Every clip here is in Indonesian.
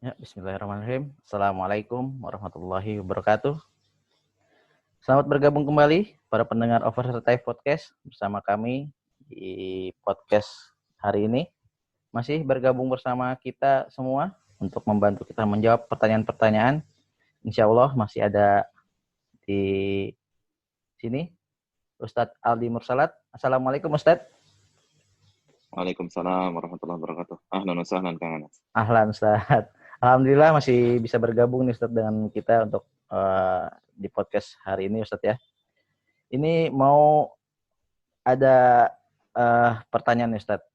Ya, bismillahirrahmanirrahim. Assalamualaikum warahmatullahi wabarakatuh. Selamat bergabung kembali para pendengar Oversertai Podcast bersama kami di podcast hari ini. Masih bergabung bersama kita semua untuk membantu kita menjawab pertanyaan-pertanyaan. Insya Allah masih ada di sini Ustadz Aldi Mursalat. Assalamualaikum Ustadz. Waalaikumsalam warahmatullahi wabarakatuh. Ahlan wa sahlan Kang Anas. Ahlan Ustadz. Alhamdulillah masih bisa bergabung nih Ustadz dengan kita untuk di podcast hari ini Ustadz ya. Ini mau ada pertanyaan nih Ustadz.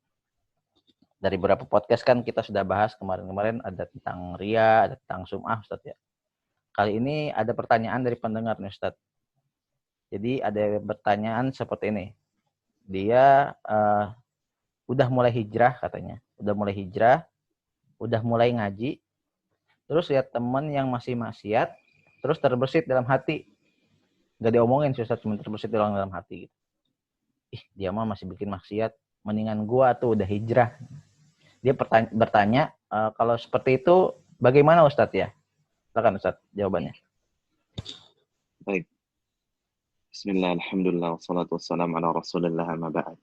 Dari beberapa podcast kan kita sudah bahas kemarin-kemarin ada tentang ria, ada tentang sum'ah Ustadz ya. Kali ini ada pertanyaan dari pendengar nih Ustadz. Jadi ada pertanyaan seperti ini. Dia udah mulai hijrah katanya. Udah mulai hijrah, udah mulai ngaji. Terus lihat teman yang masih maksiat, terus terbersit dalam hati. Gak diomongin sih Ustadz, cuma terbersit dalam hati gitu. Dia mah masih bikin maksiat, mendingan gua tuh udah hijrah. Dia bertanya, kalau seperti itu bagaimana Ustadz ya? Silakan Ustadz jawabannya. Baik. Bismillah, alhamdulillah, wassalatu wassalamu ala rasulillah amma ba'd.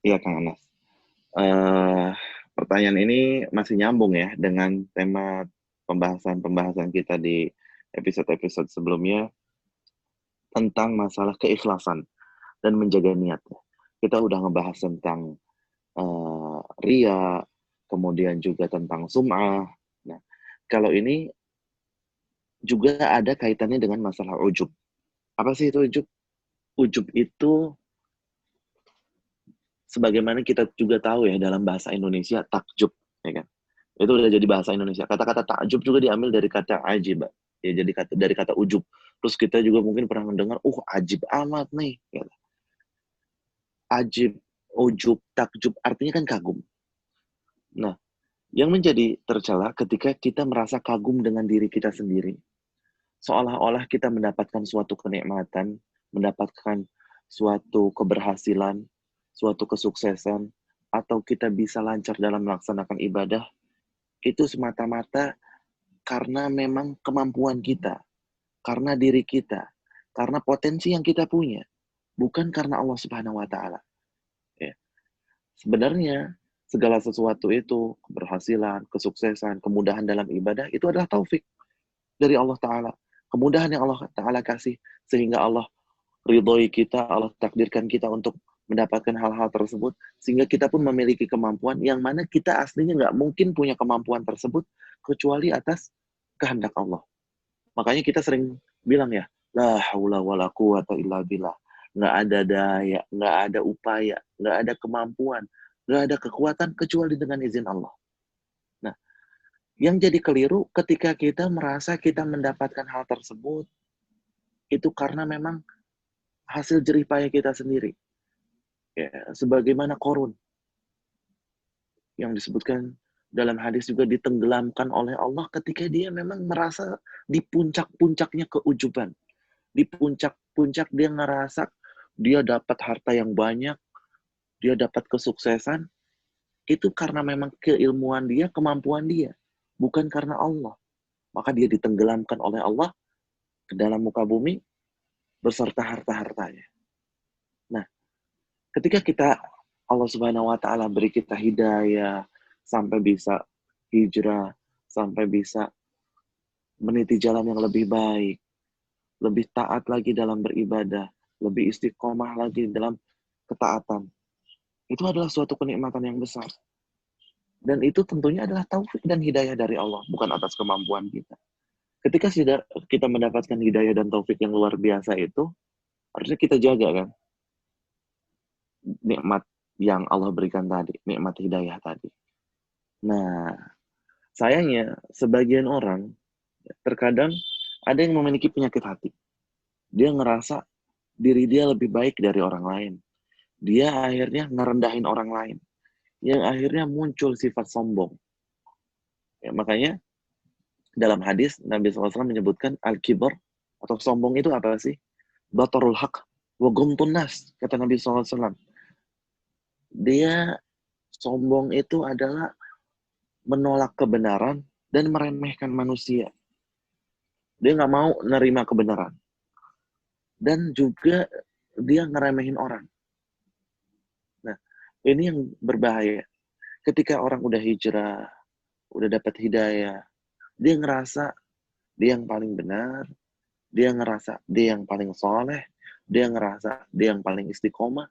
Iya Kang Anas. Pertanyaan ini masih nyambung ya dengan tema pembahasan kita di episode-episode sebelumnya tentang masalah keikhlasan dan menjaga niat. Kita udah ngebahas tentang ria, kemudian juga tentang sum'ah. Nah, kalau ini juga ada kaitannya dengan masalah ujub. Apa sih itu ujub? Ujub itu sebagaimana kita juga tahu ya dalam bahasa Indonesia takjub, ya kan? Itu udah jadi bahasa Indonesia. Kata-kata takjub juga diambil dari kata ajib, ya jadi dari kata ujub. Terus kita juga mungkin pernah mendengar, ajib amat nih. Ya. Ajib, ujub, takjub artinya kan kagum. Nah, yang menjadi tercela ketika kita merasa kagum dengan diri kita sendiri. Seolah-olah kita mendapatkan suatu kenikmatan, mendapatkan suatu keberhasilan, suatu kesuksesan, atau kita bisa lancar dalam melaksanakan ibadah, itu semata-mata karena memang kemampuan kita, karena diri kita, karena potensi yang kita punya, bukan karena Allah Subhanahu wa Ta'ala. Ya. Sebenarnya, segala sesuatu itu, keberhasilan, kesuksesan, kemudahan dalam ibadah, itu adalah taufik dari Allah Ta'ala. Kemudahan yang Allah Ta'ala kasih, sehingga Allah ridhoi kita, Allah takdirkan kita untuk mendapatkan hal-hal tersebut, sehingga kita pun memiliki kemampuan yang mana kita aslinya nggak mungkin punya kemampuan tersebut, kecuali atas kehendak Allah. Makanya kita sering bilang ya, la haula wala quwata illa billah. Nggak ada daya, nggak ada upaya, nggak ada kemampuan, nggak ada kekuatan, kecuali dengan izin Allah. Nah, yang jadi keliru ketika kita merasa kita mendapatkan hal tersebut, itu karena memang hasil jerih payah kita sendiri. Ya, sebagaimana Korun yang disebutkan dalam hadis juga ditenggelamkan oleh Allah ketika dia memang merasa di puncak-puncaknya keujuban. Di puncak-puncak dia ngerasa dia dapat harta yang banyak, dia dapat kesuksesan, itu karena memang keilmuan dia, kemampuan dia, bukan karena Allah. Maka dia ditenggelamkan oleh Allah ke dalam muka bumi beserta harta-hartanya. Nah, ketika Allah Subhanahu wa Ta'ala beri kita hidayah sampai bisa hijrah, sampai bisa meniti jalan yang lebih baik, lebih taat lagi dalam beribadah, lebih istiqomah lagi dalam ketaatan. Itu adalah suatu kenikmatan yang besar. Dan itu tentunya adalah taufik dan hidayah dari Allah, bukan atas kemampuan kita. Ketika kita mendapatkan hidayah dan taufik yang luar biasa itu, harusnya kita jaga kan nikmat yang Allah berikan tadi, nikmat hidayah tadi. Nah, sayangnya sebagian orang terkadang ada yang memiliki penyakit hati. Dia ngerasa diri dia lebih baik dari orang lain. Dia akhirnya ngerendahin orang lain. Yang akhirnya muncul sifat sombong. Ya, makanya dalam hadis Nabi SAW menyebutkan al-kibar atau sombong itu apa sih? Batarul haq wa gumtun nas, kata Nabi SAW. Dia sombong itu adalah menolak kebenaran dan meremehkan manusia. Dia nggak mau nerima kebenaran. Dan juga dia ngeremehin orang. Nah, ini yang berbahaya. Ketika orang udah hijrah, udah dapat hidayah, dia ngerasa dia yang paling benar, dia ngerasa dia yang paling soleh, dia ngerasa dia yang paling istiqomah.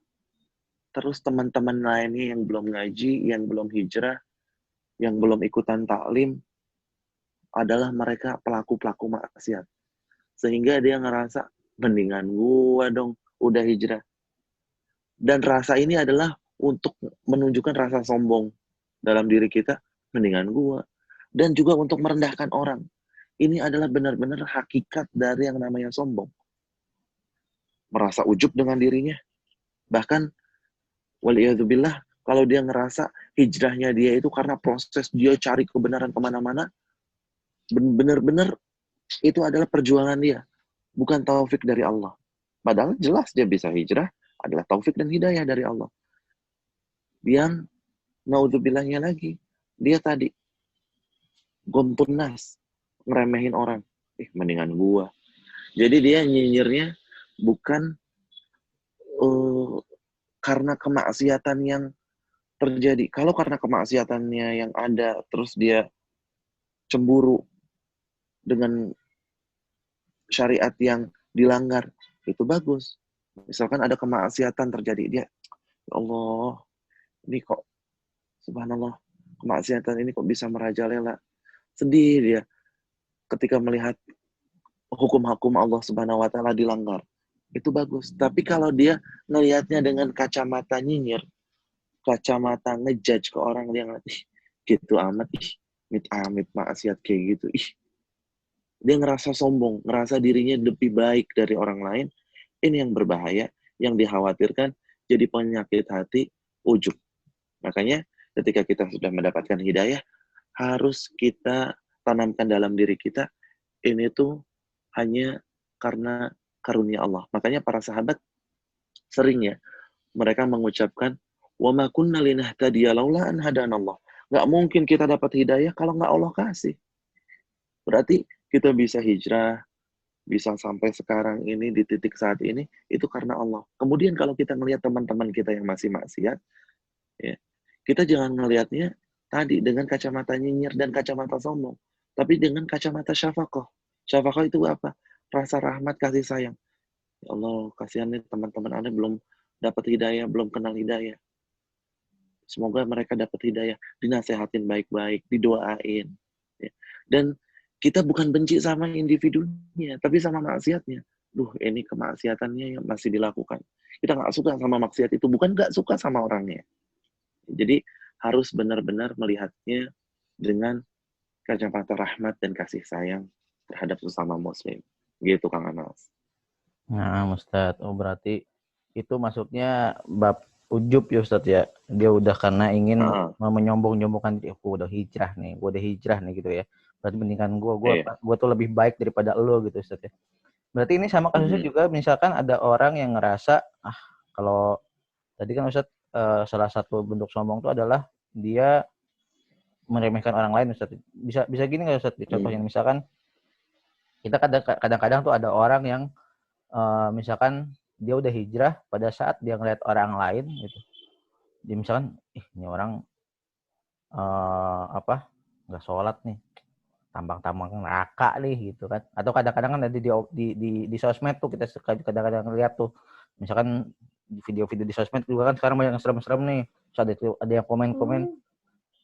Terus teman-teman lainnya yang belum ngaji, yang belum hijrah, yang belum ikutan taklim, adalah mereka pelaku-pelaku maksiat. Sehingga dia ngerasa, mendingan gua dong, udah hijrah. Dan rasa ini adalah untuk menunjukkan rasa sombong dalam diri kita, mendingan gua. Dan juga untuk merendahkan orang. Ini adalah benar-benar hakikat dari yang namanya sombong. Merasa ujub dengan dirinya. Bahkan, waliyadzubillah, kalau dia ngerasa hijrahnya dia itu karena proses dia cari kebenaran kemana-mana, benar-benar itu adalah perjuangan dia. Bukan taufik dari Allah. Padahal jelas dia bisa hijrah adalah taufik dan hidayah dari Allah. Yang naudzubilahnya lagi, dia tadi gompun nas, ngeremehin orang. Mendingan gua. Jadi dia nyinyirnya bukan karena kemaksiatan yang terjadi. Kalau karena kemaksiatannya yang ada, terus dia cemburu dengan syariat yang dilanggar, itu bagus. Misalkan ada kemaksiatan terjadi, dia, ya Allah, ini kok, subhanallah, kemaksiatan ini kok bisa merajalela. Sedih dia ketika melihat hukum-hukum Allah Subhanahu wa taala dilanggar. Itu bagus. Tapi kalau dia ngelihatnya dengan kacamata nyinyir, kacamata ngejudge ke orang yang gitu amat, amit maksiat kayak gitu. Dia ngerasa sombong, ngerasa dirinya lebih baik dari orang lain. Ini yang berbahaya, yang dikhawatirkan jadi penyakit hati, ujub. Makanya ketika kita sudah mendapatkan hidayah, harus kita tanamkan dalam diri kita, ini tuh hanya karena karunia Allah. Makanya para sahabat sering ya, mereka mengucapkan, وَمَا كُنَّا لِنَهْتَدِيَ لَوْلَا أَنْ هَدَانَا اللَّهُ. Nggak mungkin kita dapat hidayah kalau nggak Allah kasih. Berarti kita bisa hijrah, bisa sampai sekarang ini, di titik saat ini, itu karena Allah. Kemudian kalau kita melihat teman-teman kita yang masih maksiat, ya, kita jangan ngelihatnya tadi dengan kacamata nyinyir dan kacamata sombong, tapi dengan kacamata syafaqah. Syafaqah itu apa? Rasa rahmat, kasih sayang. Ya Allah, kasihan nih teman-teman Anda belum dapat hidayah, belum kenal hidayah. Semoga mereka dapat hidayah, dinasehatin baik-baik, didoain. Ya. Dan kita bukan benci sama individunya, tapi sama maksiatnya. Duh, ini kemaksiatannya yang masih dilakukan. Kita nggak suka sama maksiat itu, bukan nggak suka sama orangnya. Jadi harus benar-benar melihatnya dengan kacamata rahmat dan kasih sayang terhadap sesama muslim. Gitu Kang Anas. Nah, Ustadz, oh berarti itu masuknya bab ujub ya Ustadz ya. Dia udah karena ingin menyombong-nyombongkan, aku udah hijrah nih, gue udah hijrah nih gitu ya. Berarti mendingan gue tuh lebih baik daripada lo gitu Ustadz ya. Berarti ini sama kasusnya juga, misalkan ada orang yang ngerasa, kalau tadi kan Ustadz, salah satu bentuk sombong itu adalah dia meremehkan orang lain Ustadz. Bisa gini nggak Ustadz? Contohnya misalkan kita kadang-kadang tuh ada orang yang misalkan dia udah hijrah, pada saat dia ngeliat orang lain gitu, dia misalkan, ini orang nggak sholat nih, tambang-tambang neraka nih gitu kan. Atau kadang-kadang kan ada di sosmed tuh, kita kadang-kadang ngeliat tuh, misalkan video-video di sosmed juga kan sekarang banyak yang serem-serem nih. Terus ada yang komen-komen,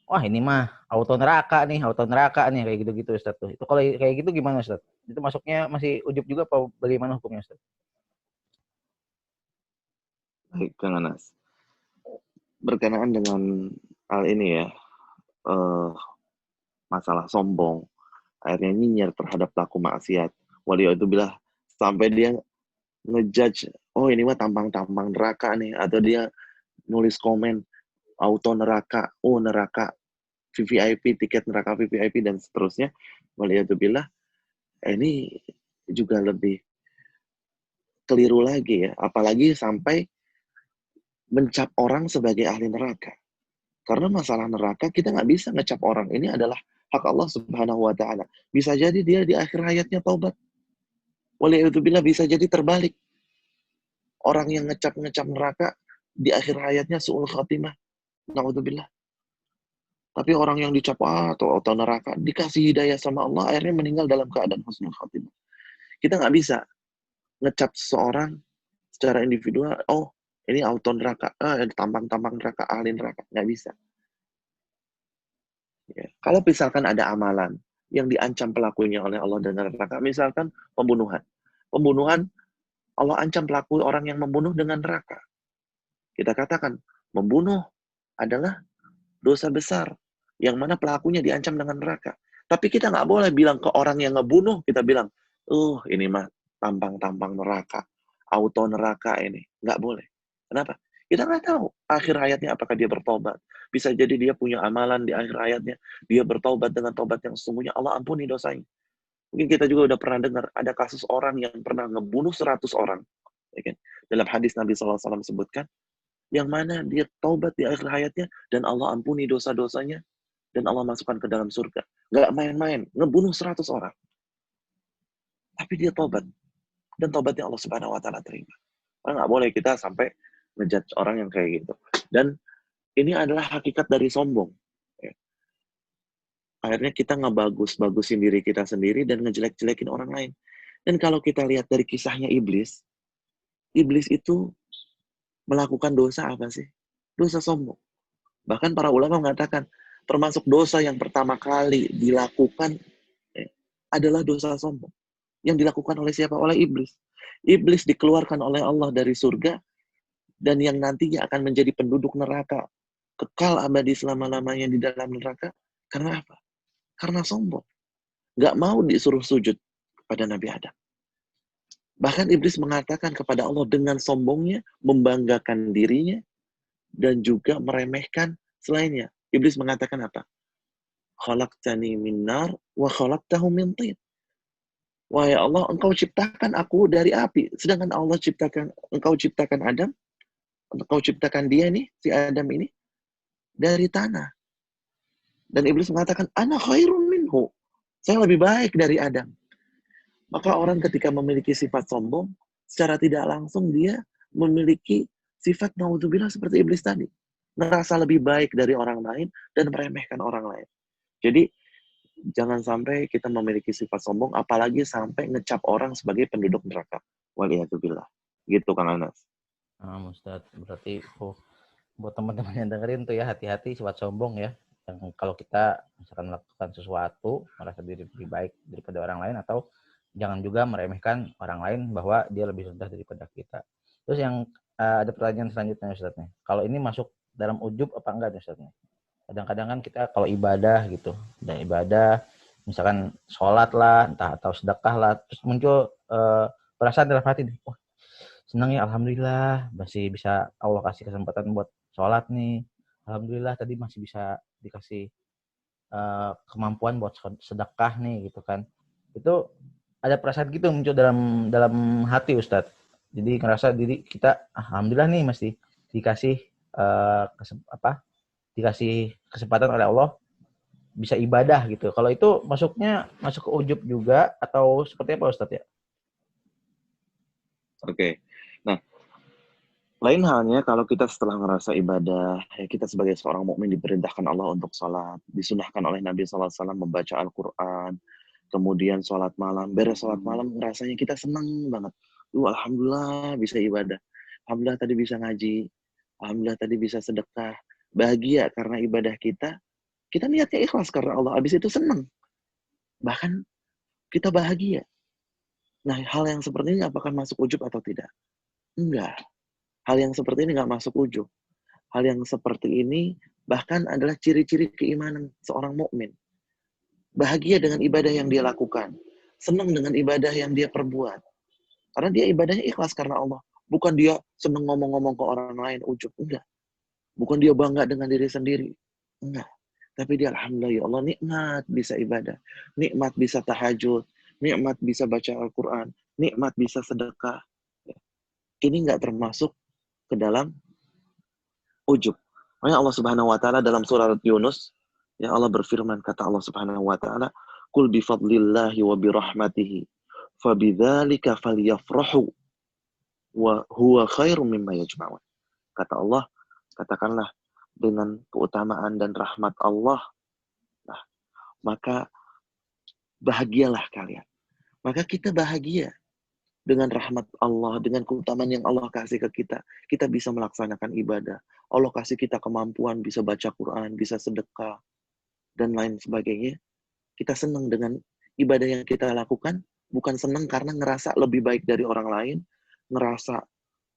wah ini mah auto neraka nih kayak gitu-gitu Ustaz tuh. Itu kalau kayak gitu gimana Ustaz? Itu masuknya masih ujub juga apa bagaimana hukumnya Ustaz? Baik, Kang Anas. Berkenaan dengan hal ini ya, masalah sombong, akhirnya nyinyir terhadap pelaku maksiat. Waliyadzubillah, sampai dia ngejudge, oh ini mah tambang-tambang neraka nih, atau dia nulis komen, auto neraka, oh neraka, VVIP, tiket neraka VVIP, dan seterusnya. Waliyadzubillah, ini juga lebih keliru lagi ya, apalagi sampai mencap orang sebagai ahli neraka. Karena masalah neraka kita nggak bisa ngecap orang. Ini adalah hak Allah Subhanahu wa Ta'ala. Bisa jadi dia di akhir hayatnya taubat. Waliyadzubillah, bisa jadi terbalik. Orang yang ngecap-ngecap neraka di akhir hayatnya su'ul khatimah. Na'udzubillah. Tapi orang yang dicap atau neraka dikasih hidayah sama Allah, akhirnya meninggal dalam keadaan husnul khatimah. Kita nggak bisa ngecap seseorang secara individual, oh ini auto neraka, tampang-tampang neraka, ahli neraka. Nggak bisa. Ya. Kalau misalkan ada amalan yang diancam pelakunya oleh Allah dengan neraka, misalkan pembunuhan. Pembunuhan, Allah ancam pelaku orang yang membunuh dengan neraka. Kita katakan, membunuh adalah dosa besar, yang mana pelakunya diancam dengan neraka. Tapi kita nggak boleh bilang ke orang yang ngebunuh, kita bilang, ini mah tampang-tampang neraka, auto neraka ini. Nggak boleh. Kenapa? Kita nggak tahu akhir hayatnya apakah dia bertobat. Bisa jadi dia punya amalan di akhir hayatnya, dia bertobat dengan tobat yang sesungguhnya, Allah ampuni dosanya. Mungkin kita juga udah pernah dengar, ada kasus orang yang pernah ngebunuh 100 orang. Ya kan? Dalam hadis Nabi SAW sebutkan, yang mana dia taubat di akhir hayatnya, dan Allah ampuni dosa-dosanya, dan Allah masukkan ke dalam surga. Nggak main-main, ngebunuh 100 orang. Tapi dia taubat. Dan taubatnya Allah Subhanahu wa Ta'ala terima. Karena nggak boleh kita sampai ngejudge orang yang kayak gitu. Dan ini adalah hakikat dari sombong. Akhirnya kita ngebagus-bagusin diri kita sendiri dan ngejelek-jelekin orang lain. Dan kalau kita lihat dari kisahnya iblis, iblis itu melakukan dosa apa sih? Dosa sombong. Bahkan para ulama mengatakan, termasuk dosa yang pertama kali dilakukan adalah dosa sombong. Yang dilakukan oleh siapa? Oleh iblis. Iblis dikeluarkan oleh Allah dari surga, dan yang nantinya akan menjadi penduduk neraka, kekal abadi selama-lamanya di dalam neraka. Karena apa? Karena sombong. Nggak mau disuruh sujud kepada Nabi Adam. Bahkan iblis mengatakan kepada Allah dengan sombongnya, membanggakan dirinya, dan juga meremehkan selainnya. Iblis mengatakan apa? Khalaqtani min nar wa khalaqtahu min tin. Wahai Allah, engkau ciptakan aku dari api. Sedangkan Allah engkau ciptakan Adam, engkau ciptakan dia nih, si Adam ini, dari tanah. Dan iblis mengatakan, ana khairun minhu. Saya lebih baik dari Adam. Maka orang ketika memiliki sifat sombong, secara tidak langsung dia memiliki sifat naudzubillah seperti iblis tadi. Merasa lebih baik dari orang lain dan meremehkan orang lain. Jadi, jangan sampai kita memiliki sifat sombong, apalagi sampai ngecap orang sebagai penduduk neraka. Waliyadzubillah. Gitu, Kang Anas. Ustaz, berarti buat teman-teman yang dengerin tuh ya, hati-hati sifat sombong ya. Yang kalau kita misalkan melakukan sesuatu, merasa diri lebih baik daripada orang lain, atau jangan juga meremehkan orang lain bahwa dia lebih rendah daripada kita. Terus yang ada pertanyaan selanjutnya Ustaznya. Kalau ini masuk dalam ujub apa enggak Ustaznya? Kadang-kadang kan kita kalau ibadah gitu, dan ibadah misalkan sholat lah, entah atau sedekah lah, terus muncul perasaan dalam hati, wah senang ya, alhamdulillah masih bisa Allah kasih kesempatan buat sholat nih, alhamdulillah tadi masih bisa dikasih kemampuan buat sedekah nih gitu kan. Itu ada perasaan gitu muncul dalam hati Ustadz. Jadi ngerasa diri kita alhamdulillah nih masih dikasih dikasih kesempatan oleh Allah bisa ibadah gitu. Kalau itu masuk ke ujub juga atau seperti apa Ustadz ya? Oke. Nah, lain halnya kalau kita setelah ngerasa ibadah, ya kita sebagai seorang mukmin diperintahkan Allah untuk sholat, disunahkan oleh Nabi SAW membaca Al-Quran, kemudian sholat malam, beres sholat malam, rasanya kita senang banget. Alhamdulillah bisa ibadah. Alhamdulillah tadi bisa ngaji. Alhamdulillah tadi bisa sedekah. Bahagia karena ibadah kita niatnya ikhlas karena Allah. Habis itu senang. Bahkan kita bahagia. Nah, hal yang seperti ini apakah masuk ujub atau tidak? Enggak. Hal yang seperti ini nggak masuk ujub. Hal yang seperti ini bahkan adalah ciri-ciri keimanan seorang mukmin. Bahagia dengan ibadah yang dia lakukan. Senang dengan ibadah yang dia perbuat. Karena dia ibadahnya ikhlas karena Allah. Bukan dia senang ngomong-ngomong ke orang lain, ujub. Enggak. Bukan dia bangga dengan diri sendiri. Enggak. Tapi dia alhamdulillah ya Allah, nikmat bisa ibadah. Nikmat bisa tahajud. Nikmat bisa baca Al-Quran. Nikmat bisa sedekah. Ini enggak termasuk ke dalam ujub. Makanya Allah Subhanahu wa taala dalam surat Yunus, ya Allah berfirman, kata Allah Subhanahu wa taala, "Qul bi fadlillahi wa bi rahmatihi fabidzalika falyafrahu wa huwa khairum mimma yajma'un." Kata Allah, katakanlah dengan keutamaan dan rahmat Allah, nah, maka bahagialah kalian. Maka kita bahagia dengan rahmat Allah, dengan keutamaan yang Allah kasih ke kita. Kita bisa melaksanakan ibadah. Allah kasih kita kemampuan bisa baca Quran, bisa sedekah, dan lain sebagainya. Kita senang dengan ibadah yang kita lakukan, bukan senang karena ngerasa lebih baik dari orang lain, ngerasa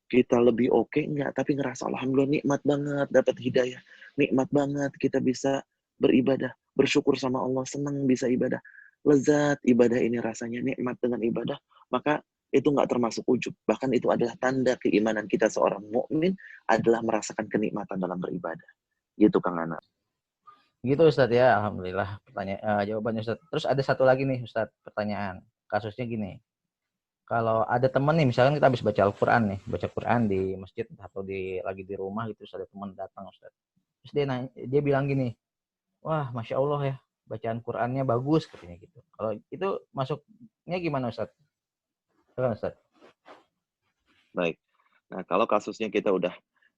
kita lebih oke, enggak, tapi ngerasa alhamdulillah nikmat banget dapat hidayah, nikmat banget kita bisa beribadah, bersyukur sama Allah, senang bisa ibadah, lezat ibadah ini rasanya, nikmat dengan ibadah, maka itu nggak termasuk ujub, bahkan itu adalah tanda keimanan kita seorang mukmin adalah merasakan kenikmatan dalam beribadah. Gitu Kang Ana. Gitu Ustadz ya, alhamdulillah jawabannya Ustadz. Terus ada satu lagi nih Ustadz pertanyaan. Kasusnya gini. Kalau ada teman nih, misalkan kita habis baca Al-Quran nih, baca Quran di masjid atau lagi di rumah gitu, terus ada teman datang Ustadz. Terus dia bilang gini, wah Masya Allah ya, bacaan Qurannya bagus katanya gitu. Kalau itu masuknya gimana Ustadz? Silakan Ustadz. Baik. Nah, kalau kasusnya kita udah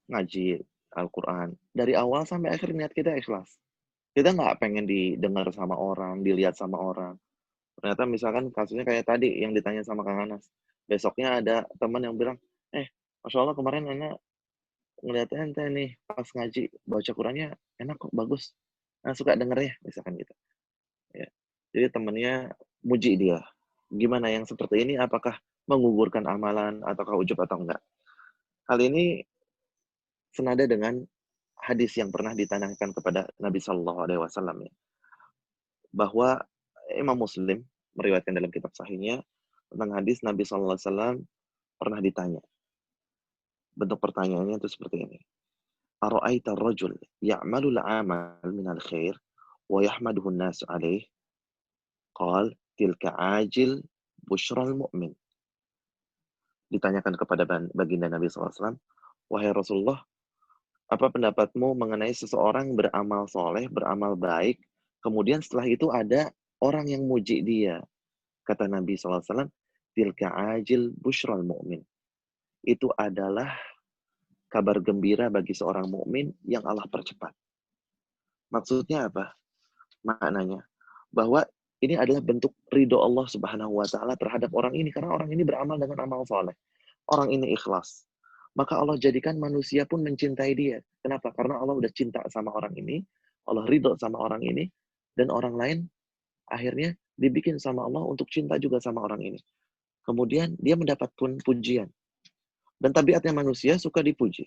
ngaji Al-Quran, dari awal sampai akhir niat kita ikhlas. Kita nggak pengen didengar sama orang, dilihat sama orang. Ternyata misalkan kasusnya kayak tadi yang ditanya sama Kang Anas. Besoknya ada teman yang bilang, Masya Allah kemarin Ana ngeliat ente nih pas ngaji, baca Qurannya enak kok, bagus. Nah, suka denger ya, misalkan gitu. Ya. Jadi temennya muji dia. Gimana yang seperti ini, apakah menggugurkan amalan, ataukah ujub atau enggak? Hal ini senada dengan hadis yang pernah ditanyakan kepada Nabi Shallallahu Alaihi Wasallam ya, bahwa Imam Muslim meriwayatkan dalam kitab sahihnya tentang hadis Nabi Shallallahu Alaihi Wasallam pernah ditanya. Bentuk pertanyaannya itu seperti ini. Ara'aita ar-rajul ya'malul 'amal minal khair wa yahmaduhu an-nas 'alaih? Qal tilka ajil busyral mu'min. Ditanyakan kepada baginda Nabi SAW, wahai Rasulullah, apa pendapatmu mengenai seseorang beramal soleh, beramal baik, kemudian setelah itu ada orang yang muji dia. Kata Nabi SAW, tilka ajil busyral mu'min. Itu adalah kabar gembira bagi seorang mukmin yang Allah percepat. Maksudnya apa? Maknanya bahwa ini adalah bentuk ridho Allah Subhanahu wa taala terhadap orang ini karena orang ini beramal dengan amal soleh. Orang ini ikhlas. Maka Allah jadikan manusia pun mencintai dia. Kenapa? Karena Allah udah cinta sama orang ini, Allah ridho sama orang ini, dan orang lain akhirnya dibikin sama Allah untuk cinta juga sama orang ini. Kemudian dia mendapat pujian. Dan tabiatnya manusia suka dipuji.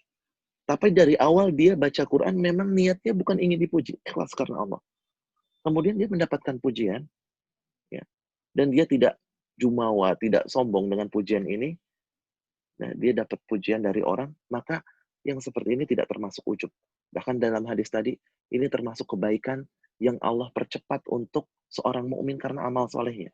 Tapi dari awal dia baca Quran memang niatnya bukan ingin dipuji, ikhlas karena Allah. Kemudian dia mendapatkan pujian, ya, dan dia tidak jumawa, tidak sombong dengan pujian ini. Nah, dia dapat pujian dari orang, maka yang seperti ini tidak termasuk ujub. Bahkan dalam hadis tadi, ini termasuk kebaikan yang Allah percepat untuk seorang mukmin karena amal solehnya.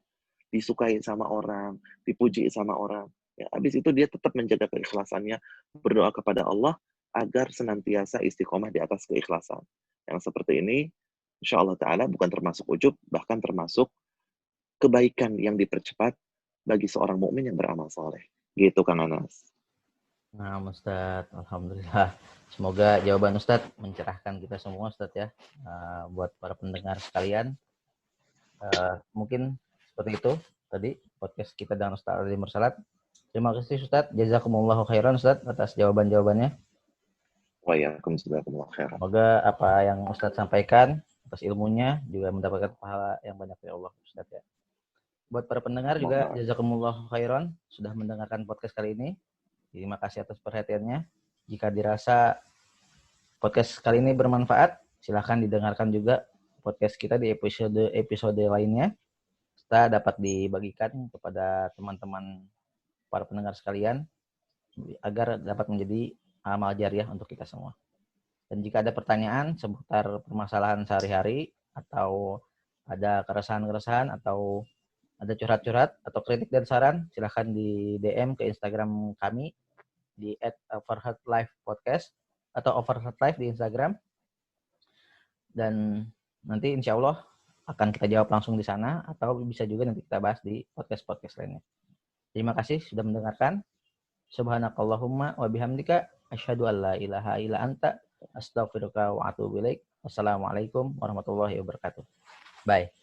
Disukai sama orang, dipuji sama orang. Ya, habis itu dia tetap menjaga keikhlasannya, berdoa kepada Allah agar senantiasa istiqomah di atas keikhlasan. Yang seperti ini, insya Allah Ta'ala bukan termasuk ujub, bahkan termasuk kebaikan yang dipercepat bagi seorang mukmin yang beramal soleh. Gitu Kang Anas. Nah Ustadz, alhamdulillah. Semoga jawaban Ustadz mencerahkan kita semua Ustadz ya. Buat para pendengar sekalian. Mungkin seperti itu tadi podcast kita dengan Ustadz Ali Mursalat. Terima kasih Ustadz. Jazakumullahu khairan Ustadz atas jawaban-jawabannya. Waalaikumsalam khairan. Semoga apa yang Ustadz sampaikan atas ilmunya juga mendapatkan pahala yang banyak dari Allah Ustadz ya. Buat para pendengar juga jazakumullahu khairan sudah mendengarkan podcast kali ini. Terima kasih atas perhatiannya. Jika dirasa podcast kali ini bermanfaat, silahkan didengarkan juga podcast kita di episode lainnya. Kita dapat dibagikan kepada teman-teman para pendengar sekalian agar dapat menjadi amal jariah untuk kita semua. Dan jika ada pertanyaan seputar permasalahan sehari-hari atau ada keresahan-keresahan atau ada curhat-curhat atau kritik dan saran, silahkan di DM ke Instagram kami di @farhatlifepodcast atau Overheard Live di Instagram. Dan nanti insya Allah akan kita jawab langsung di sana, atau bisa juga nanti kita bahas di podcast-podcast lainnya. Terima kasih sudah mendengarkan. Subhanakallahumma wa bihamdika asyhadu an la ilaha illa anta astaghfiruka wa atubu ilaik. Wassalamualaikum warahmatullahi wabarakatuh. Bye.